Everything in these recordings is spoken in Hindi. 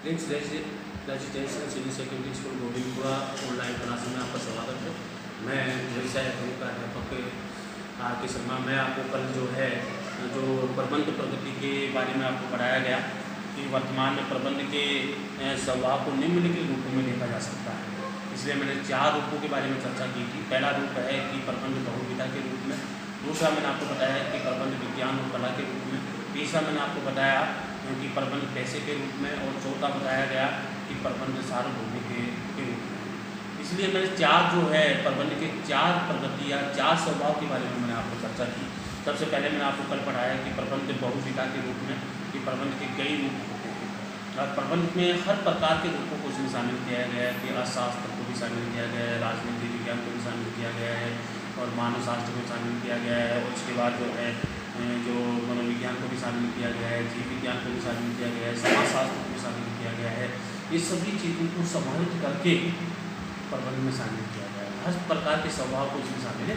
Links residential civil secondary school Govindpura online class में आपका स्वागत है। मैं व्यवसाय का अध्यापक आर.के. शर्मा। मैं आपको कल जो प्रबंध प्रगति के बारे में आपको पढ़ाया गया कि वर्तमान में प्रबंध के स्वभाव को निम्नलिखित रूपों में देखा जा सकता है। इसलिए मैंने 4 रूपों के बारे में चर्चा की थी। पहला रूप है कि प्रबंध बहुविधा के रूप में, दूसरा मैंने आपको बताया कि प्रबंध विज्ञान और कला के रूप में, तीसरा मैंने आपको बताया कि प्रबंध पैसे के रूप में, और चौथा बताया गया कि प्रबंध सार्वभौमिक के रूप में। इसलिए मैंने 4 प्रबंध के 4 प्रगति या 4 स्वभाव के बारे में मैंने आपको चर्चा की। सबसे पहले मैंने आपको कल पढ़ाया कि प्रबंध बहुविधा के रूप में कि प्रबंध के कई रूप होते हैं और प्रबंध में हर प्रकार के रूपों को उसमें शामिल किया गया है कि अर्थशास्त्र को भी शामिल किया गया है, राजनीति विज्ञान को भी शामिल किया गया है और मानव शास्त्र को शामिल किया गया है, और उसके बाद जो मनोविज्ञान को भी शामिल किया गया है, जीव विज्ञान को भी शामिल किया गया है, समाजशास्त्र को भी शामिल किया गया है। ये सभी चीज़ों को समाहित करके प्रबंध में शामिल किया गया है। हर प्रकार के स्वभाव को इसमें शामिल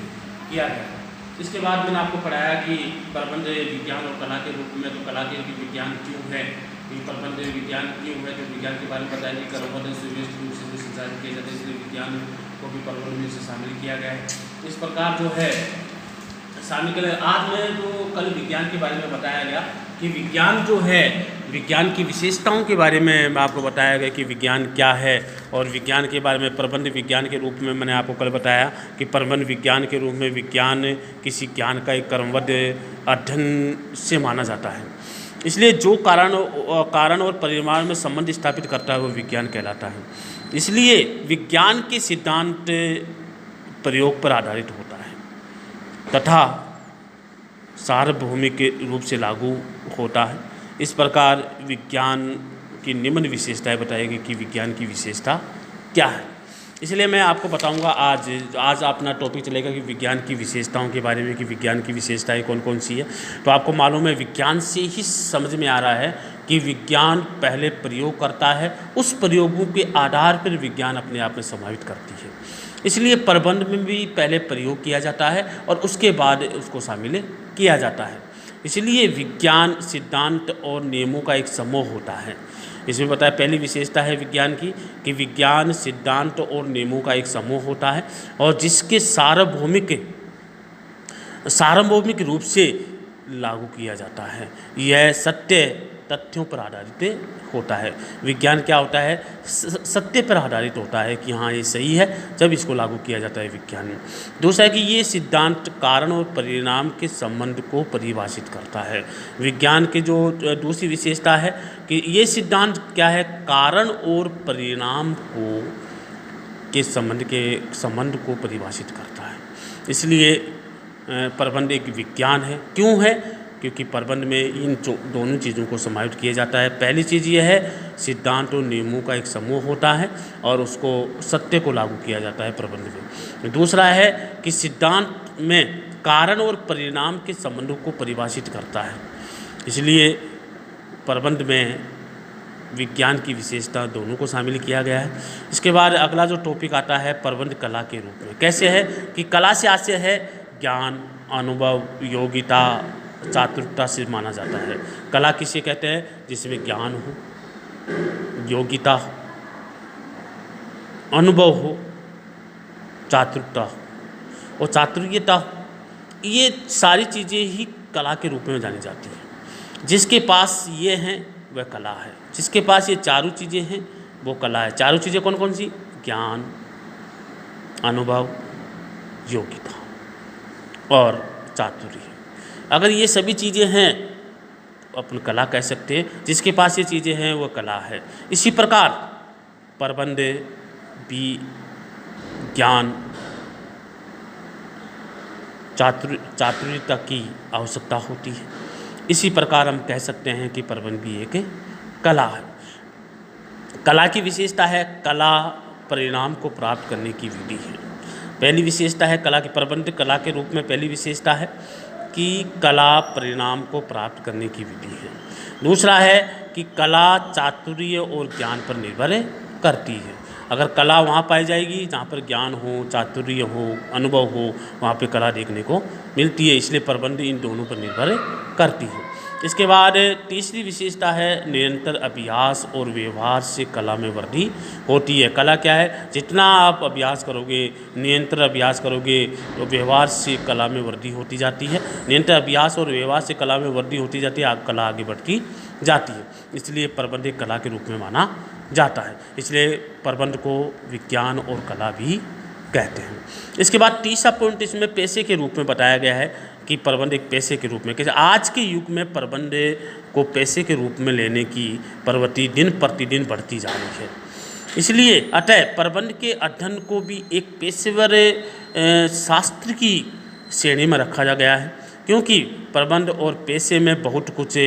किया गया है। इसके बाद मैंने आपको पढ़ाया कि प्रबंध विज्ञान और कला के रूप में, तो कला के विज्ञान क्यों है, कि प्रबंध विज्ञान क्यों है, तो विज्ञान के बारे में बताया कि कर्मबद्ध सुव्यवस्थित रूप से संचालित किया जाता है, इसलिए विज्ञान को भी प्रबंध में से शामिल किया गया है। इस प्रकार शामिल कर आज मैं कल विज्ञान के बारे में बताया गया कि विज्ञान विज्ञान की विशेषताओं के बारे में आपको बताया गया कि विज्ञान क्या है, और विज्ञान के बारे में प्रबंध विज्ञान के रूप में मैंने आपको कल बताया कि प्रबंध विज्ञान के रूप में विज्ञान किसी ज्ञान का एक क्रमबद्ध अध्ययन से माना जाता है। इसलिए जो कारण और परिमाण में संबंध स्थापित करता है वो विज्ञान कहलाता है। इसलिए विज्ञान के सिद्धांत प्रयोग पर आधारित होता है तथा सार्वभौमिक रूप से लागू होता है। इस प्रकार विज्ञान की निम्न विशेषताएं बताएगी कि विज्ञान की विशेषता क्या है। इसलिए मैं आपको बताऊंगा आज अपना टॉपिक चलेगा कि विज्ञान की विशेषताओं के बारे में, कि विज्ञान की विशेषताएं कौन कौन सी है। तो आपको मालूम है, विज्ञान से ही समझ में आ रहा है कि विज्ञान पहले प्रयोग करता है, उस प्रयोगों के आधार पर विज्ञान अपने आप में समाहित करती है। इसलिए प्रबंध में भी पहले प्रयोग किया जाता है और उसके बाद उसको शामिल किया जाता है। इसलिए विज्ञान सिद्धांत और नियमों का एक समूह होता है। इसमें बताया पहली विशेषता है विज्ञान की कि विज्ञान सिद्धांत और नियमों का एक समूह होता है और जिसके सार्वभौमिक रूप से लागू किया जाता है। यह सत्य तथ्यों पर आधारित होता है। विज्ञान क्या होता है? सत्य पर आधारित होता है कि हाँ ये सही है जब इसको लागू किया जाता है विज्ञान में। दूसरा है कि ये सिद्धांत कारण और परिणाम के संबंध को परिभाषित करता है। विज्ञान के जो दूसरी विशेषता है कि ये सिद्धांत क्या है? कारण और परिणाम के संबंध को परिभाषित करता है। इसलिए प्रबंध एक विज्ञान है। क्यों है? क्योंकि प्रबंध में इन दोनों चीज़ों को समाहित किया जाता है। पहली चीज़ यह है, सिद्धांत और नियमों का एक समूह होता है और उसको सत्य को लागू किया जाता है प्रबंध में। दूसरा है कि सिद्धांत में कारण और परिणाम के संबंधों को परिभाषित करता है। इसलिए प्रबंध में विज्ञान की विशेषता दोनों को शामिल किया गया है। इसके बाद अगला जो टॉपिक आता है प्रबंध कला के रूप में। कैसे है कि कला से आशय है ज्ञान, अनुभव, योग्यता, चातुर्यता से माना जाता है। कला किसे कहते हैं? जिसमें ज्ञान हो, योग्यता हो, अनुभव हो, चातुर्यता हो और चातुर्यता हो, ये सारी चीज़ें ही कला के रूप में जानी जाती हैं। जिसके पास ये हैं वह कला है। जिसके पास ये चारों चीज़ें हैं वो कला है। चारों चीज़ें कौन कौन सी? ज्ञान, अनुभव, योग्यता और चातुर्य। अगर ये सभी चीज़ें हैं अपन कला कह सकते हैं। जिसके पास ये चीज़ें हैं वो कला है। इसी प्रकार प्रबंध भी ज्ञान, चातुर्यता की आवश्यकता होती है। इसी प्रकार हम कह सकते हैं कि प्रबंध भी एक कला है। कला की विशेषता है कला परिणाम को प्राप्त करने की विधि है। पहली विशेषता है कला के प्रबंध कला के रूप में पहली विशेषता है कि कला परिणाम को प्राप्त करने की विधि है। दूसरा है कि कला चातुर्य और ज्ञान पर निर्भर करती है। अगर कला वहाँ पाई जाएगी जहाँ पर ज्ञान हो, चातुर्य हो, अनुभव हो, वहाँ पे कला देखने को मिलती है। इसलिए प्रबंध इन दोनों पर निर्भर करती है। इसके बाद तीसरी विशेषता है निरंतर अभ्यास और व्यवहार से कला में वृद्धि होती है। कला क्या है? जितना आप अभ्यास करोगे, निरंतर अभ्यास करोगे तो व्यवहार से कला में वृद्धि होती जाती है। निरंतर अभ्यास और व्यवहार से कला में वृद्धि होती जाती है, कला आगे बढ़ती जाती है। इसलिए प्रबंध एक कला के रूप में माना जाता है। इसलिए प्रबंध को विज्ञान और कला भी कहते हैं। इसके बाद तीसरा पॉइंट इसमें पैसे के रूप में बताया गया है कि प्रबंध एक पैसे के रूप में, कैसे आज के युग में प्रबंध को पैसे के रूप में लेने की प्रवृत्ति दिन प्रतिदिन बढ़ती जा रही है। इसलिए अतः प्रबंध के अध्ययन को भी एक पेशेवर शास्त्र की श्रेणी में रखा जा गया है, क्योंकि प्रबंध और पैसे में बहुत कुछ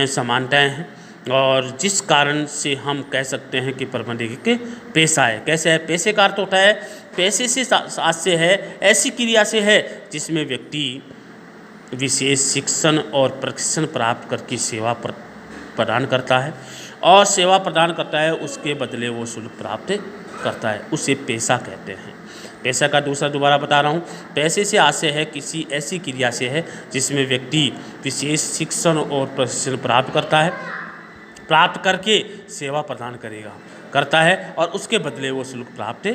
समानताएं हैं और जिस कारण से हम कह सकते हैं कि प्रबंध एक पेशा है। कैसे है? पैसे का अर्थ होता है, पैसे से से है, ऐसी क्रिया से है जिसमें व्यक्ति विशेष शिक्षण और प्रशिक्षण प्राप्त करके सेवा प्रदान करता है और सेवा प्रदान करता है, उसके बदले वो शुल्क प्राप्त करता है, उसे पेशा कहते हैं। पैसा का दोबारा बता रहा हूँ, पैसे से आशय है किसी ऐसी क्रिया से है जिसमें व्यक्ति विशेष शिक्षण और प्रशिक्षण प्राप्त करके सेवा प्रदान करता है और उसके बदले वो शुल्क प्राप्त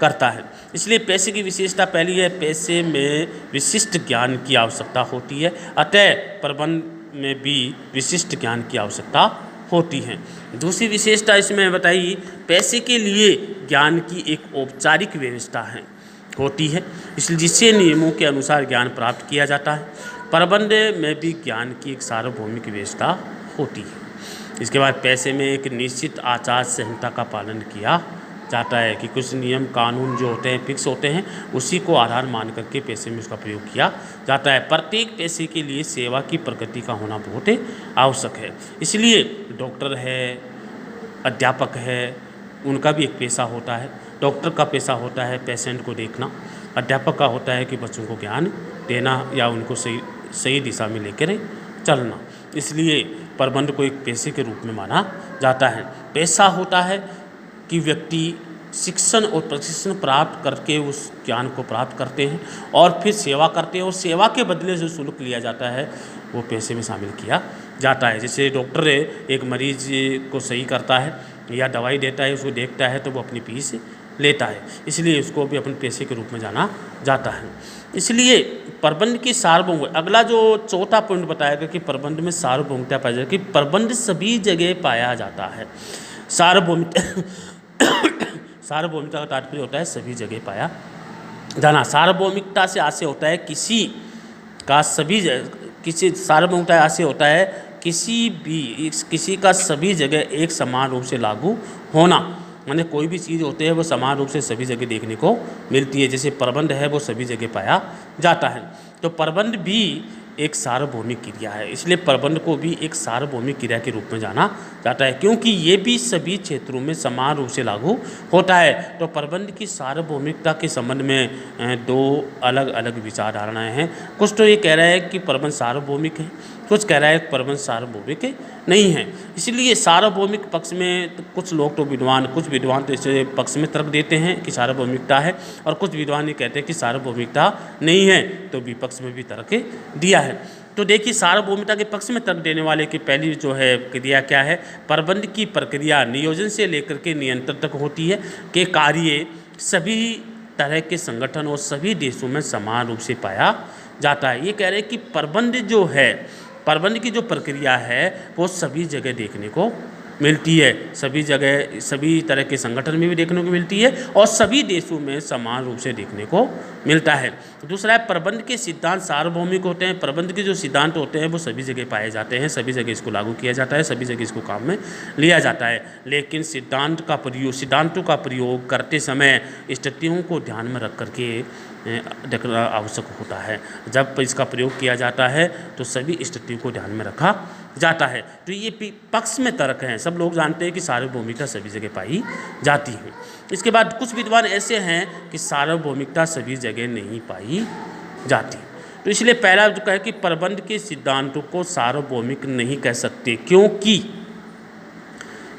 करता है। इसलिए पैसे की विशेषता पहली है, पैसे में विशिष्ट ज्ञान की आवश्यकता होती है, अतः प्रबंध में भी विशिष्ट ज्ञान की आवश्यकता होती है। दूसरी विशेषता इसमें बताइए, पैसे के लिए ज्ञान की एक औपचारिक व्यवस्था होती है, इसलिए जिससे नियमों के अनुसार ज्ञान प्राप्त किया जाता है। प्रबंध में भी ज्ञान की एक सार्वभौमिक व्यवस्था होती है। इसके बाद पैसे में एक निश्चित आचार संहिता का पालन किया जाता है कि कुछ नियम कानून जो होते हैं फिक्स होते हैं, उसी को आधार मान करके पैसे में उसका प्रयोग किया जाता है। प्रत्येक पैसे के लिए सेवा की प्रकृति का होना बहुत आवश्यक है। इसलिए डॉक्टर है, अध्यापक है, उनका भी एक पेशा होता है। डॉक्टर का पेशा होता है पेशेंट को देखना, अध्यापक का होता है कि बच्चों को ज्ञान देना या उनको सही दिशा में लेकर चलना। इसलिए प्रबंध को एक पेशे के रूप में माना जाता है। पेशा होता है कि व्यक्ति शिक्षण और प्रशिक्षण प्राप्त करके उस ज्ञान को प्राप्त करते हैं और फिर सेवा करते हैं और सेवा के बदले जो शुल्क लिया जाता है वो पैसे में शामिल किया जाता है। जैसे डॉक्टर एक मरीज को सही करता है या दवाई देता है, उसको देखता है तो वो अपनी फीस लेता है, इसलिए उसको भी अपन पैसे के रूप में जाना जाता है। इसलिए प्रबंध की सार्वभौम, अगला जो चौथा पॉइंट बताया गया कि प्रबंध में सार्वभौमिकता पाई जाती है, कि प्रबंध सभी जगह पाया जाता है। सार्वभौमिकता का तात्पर्य होता है सभी जगह पाया जाना। सार्वभौमिकता से आशय होता है सार्वभौमिकता आशय होता है किसी का सभी जगह एक समान रूप से लागू होना, माने कोई भी चीज़ होते हैं वो समान रूप से सभी जगह देखने को मिलती है। जैसे प्रबंध है वो सभी जगह पाया जाता है, तो प्रबंध भी एक सार्वभौमिक क्रिया है, इसलिए प्रबंध को भी एक सार्वभौमिक क्रिया के रूप में जाना जाता है, क्योंकि ये भी सभी क्षेत्रों में समान रूप से लागू होता है। तो प्रबंध की सार्वभौमिकता के संबंध में दो अलग अलग विचारधारणाएं हैं। कुछ तो ये कह रहा है कि प्रबंध सार्वभौमिक है, कुछ कह रहा है प्रबंध सार्वभौमिक नहीं है। इसलिए सार्वभौमिक पक्ष में तो कुछ लोग तो कुछ विद्वान तो इस पक्ष में तर्क देते हैं कि सार्वभौमिकता है, और कुछ विद्वान ये कहते हैं कि सार्वभौमिकता नहीं है, तो विपक्ष में भी तर्क दिया है। तो देखिए, सार्वभौमिकता के पक्ष में तर्क देने वाले की पहली जो है क्रिया क्या है, प्रबंध की प्रक्रिया नियोजन से लेकर के नियंत्रण तक होती है कि कार्य सभी तरह के संगठन और सभी देशों में समान रूप से पाया जाता है। ये कह रहे हैं कि प्रबंध की जो प्रक्रिया है वो सभी जगह देखने को मिलती है, सभी जगह सभी तरह के संगठन में भी देखने को मिलती है और सभी देशों में समान रूप से देखने को मिलता है। दूसरा है, प्रबंध के सिद्धांत सार्वभौमिक होते हैं। प्रबंध के जो सिद्धांत होते हैं वो सभी जगह पाए जाते हैं, सभी जगह इसको लागू किया जाता है, सभी जगह इसको काम में लिया जाता है। लेकिन सिद्धांतों का प्रयोग करते समय स्थितियों को ध्यान में रख करके देखना आवश्यक होता है। जब इसका प्रयोग किया जाता है तो सभी स्थितियों को ध्यान में रखा जाता है। तो ये पक्ष में तर्क हैं। सब लोग जानते हैं कि सार्वभौमिकता सभी जगह पाई जाती है। इसके बाद कुछ विद्वान ऐसे हैं कि सार्वभौमिकता सभी जगह नहीं पाई जाती। तो इसलिए पहला जो कहे कि प्रबंध के सिद्धांतों को सार्वभौमिक नहीं कह सकते, क्योंकि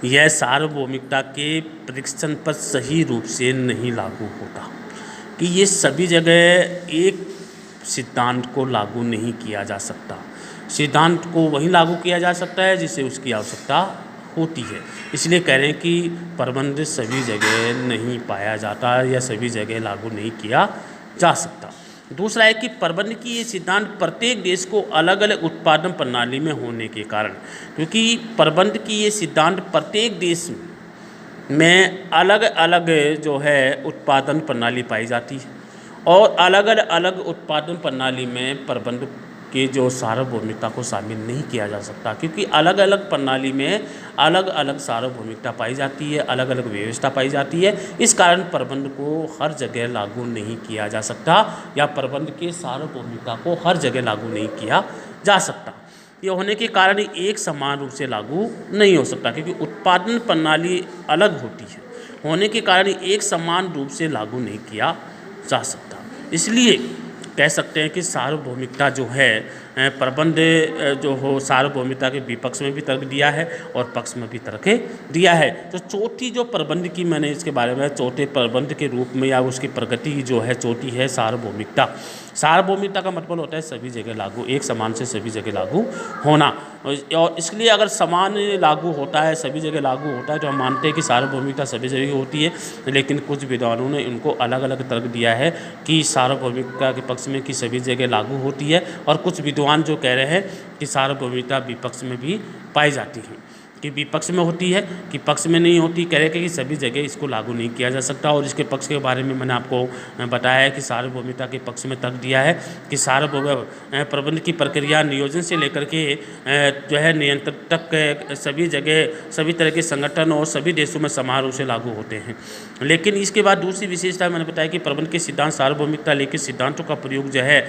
यह सार्वभौमिकता के परीक्षण पर सही रूप से नहीं लागू होता, कि ये सभी जगह एक सिद्धांत को लागू नहीं किया जा सकता। सिद्धांत को वहीं लागू किया जा सकता है जिससे उसकी आवश्यकता होती है। इसलिए कह रहे हैं कि प्रबंध सभी जगह नहीं पाया जाता या सभी जगह लागू नहीं किया जा सकता। दूसरा है कि प्रबंध की ये सिद्धांत प्रत्येक देश को अलग अलग उत्पादन प्रणाली में होने के कारण, क्योंकि प्रबंध की ये सिद्धांत प्रत्येक देश में अलग अलग जो है उत्पादन प्रणाली पाई जाती है और अलग अलग उत्पादन प्रणाली में प्रबंध के जो सार्वभौमिकता को शामिल नहीं किया जा सकता, क्योंकि अलग अलग प्रणाली में अलग अलग सार्वभौमिकता पाई जाती है, अलग अलग व्यवस्था पाई जाती है। इस कारण प्रबंध को हर जगह लागू नहीं किया जा सकता या प्रबंध के सार्वभौमिकता को हर जगह लागू नहीं किया जा सकता। ये होने के कारण एक समान रूप से लागू नहीं हो सकता, क्योंकि उत्पादन प्रणाली अलग होती है, होने के कारण एक समान रूप से लागू नहीं किया जा सकता। इसलिए कह सकते हैं कि सार्वभौमिकता जो है प्रबंध जो हो सार्वभौमिकता के विपक्ष में भी तर्क दिया है और पक्ष में भी तर्क दिया है। तो चौथी जो प्रबंध की मैंने इसके बारे में चौथे प्रबंध के रूप में या उसकी प्रगति जो है चौथी है सार्वभौमिकता। सार्वभौमिकता का मतलब होता है सभी जगह लागू, एक समान से सभी जगह लागू होना। और इसलिए अगर समान लागू होता है, सभी जगह लागू होता है, तो हम मानते हैं कि सार्वभौमिकता सभी जगह होती है। लेकिन कुछ विद्वानों ने इनको अलग अलग तर्क दिया है कि सार्वभौमिकता के पक्ष में कि सभी जगह लागू होती है, और कुछ विद्वान जो कह रहे हैं कि सार्वभौमिकता विपक्ष में भी पाई जाती है, कि विपक्ष में होती है कि पक्ष में नहीं होती। कह रहे हैं कि सभी जगह इसको लागू नहीं किया जा सकता। और इसके पक्ष के बारे में मैंने आपको बताया है कि सार्वभौमिकता के पक्ष में तर्क दिया है कि सार्वभौम प्रबंध की प्रक्रिया नियोजन से लेकर के जो है नियंत्रण तक सभी जगह सभी तरह के संगठन और सभी देशों में समान रूप से लागू होते हैं। लेकिन इसके बाद दूसरी विशेषता मैंने बताया कि प्रबंध के सिद्धांत सार्वभौमिकता लेकर सिद्धांतों का प्रयोग जो है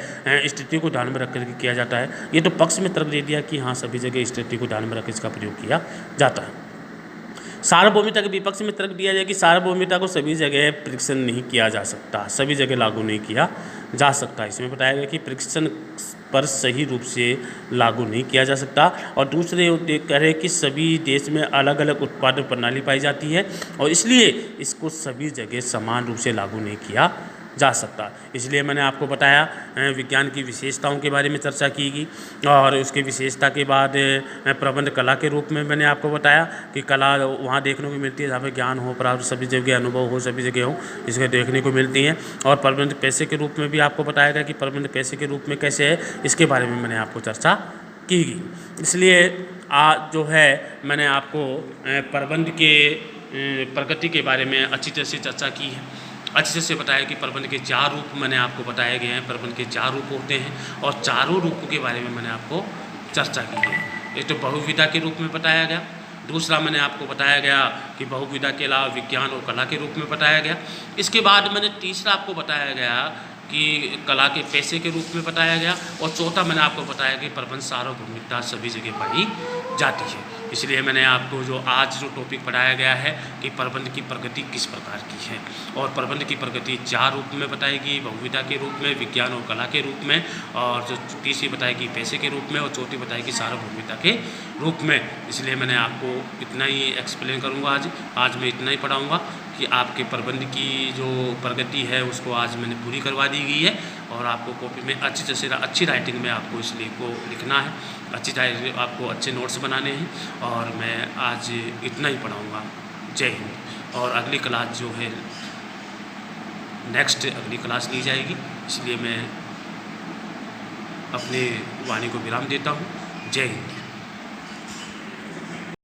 स्थिति को ध्यान में रख करके किया जाता है। ये तो पक्ष में तर्क दे दिया कि हाँ सभी जगह स्थिति को ध्यान में रख इसका प्रयोग किया जाता है। सार्वभौमिकता के विपक्ष में तर्क दिया जाए कि सार्वभौमिकता को सभी जगह परीक्षण नहीं किया जा सकता, सभी जगह लागू नहीं किया जा सकता। इसमें बताया गया कि परीक्षण पर सही रूप से लागू नहीं किया जा सकता। और दूसरे कह रहे कि सभी देश में अलग अलग उत्पादन प्रणाली पाई जाती है और इसलिए इसको सभी जगह समान रूप से लागू नहीं किया जा सकता। इसलिए मैंने आपको बताया विज्ञान की विशेषताओं के बारे में चर्चा की गई, और उसके विशेषता के बाद प्रबंध कला के रूप में मैंने आपको बताया कि कला वहाँ देखने को मिलती है जहाँ पे ज्ञान हो, प्राप्त सभी जगह अनुभव हो, सभी जगह हो, इसके देखने को मिलती हैं। और प्रबंध पैसे के रूप में भी आपको बताया गया कि प्रबंध पैसे के रूप में कैसे है, इसके बारे में मैंने आपको चर्चा की गई। इसलिए आज जो है मैंने आपको प्रबंध के प्रगति के बारे में अच्छी तरह से चर्चा की है, अच्छे से बताया कि प्रबंध के 4 रूप मैंने आपको बताए गए हैं। प्रबंध के 4 रूप होते हैं और चारों रूपों के बारे में मैंने आपको चर्चा की है। एक तो बहुविधा के रूप में बताया गया, दूसरा मैंने आपको बताया गया कि बहुविधा के अलावा विज्ञान और कला के रूप में बताया गया। इसके बाद मैंने तीसरा आपको बताया गया कि कला के पैसे के रूप में बताया गया, और चौथा मैंने आपको बताया कि प्रबंध सार्वभौमिकता सभी जगह पाई जाती है। इसलिए मैंने आपको जो आज जो टॉपिक पढ़ाया गया है कि प्रबंध की प्रगति किस प्रकार की है, और प्रबंध की प्रगति 4 रूप में बताएगी, बहुविधा के रूप में, विज्ञान और कला के रूप में, और जो तीसरी बताएगी पैसे के रूप में, और चौथी बताएगी सार्वभौमिकता के रूप में। इसलिए मैंने आपको इतना ही एक्सप्लेन करूँगा आज मैं इतना ही पढ़ाऊँगा कि आपके प्रबंध की जो प्रगति है उसको आज मैंने पूरी करवा दी गई है, और आपको कॉपी में अच्छी राइटिंग में आपको इस लेख को लिखना है, आपको अच्छे नोट्स बनाने हैं। और मैं आज इतना ही पढ़ाऊँगा। जय हिंद। और अगली क्लास जो है अगली क्लास ली जाएगी, इसलिए मैं अपने वाणी को विराम देता हूँ। जय हिंद।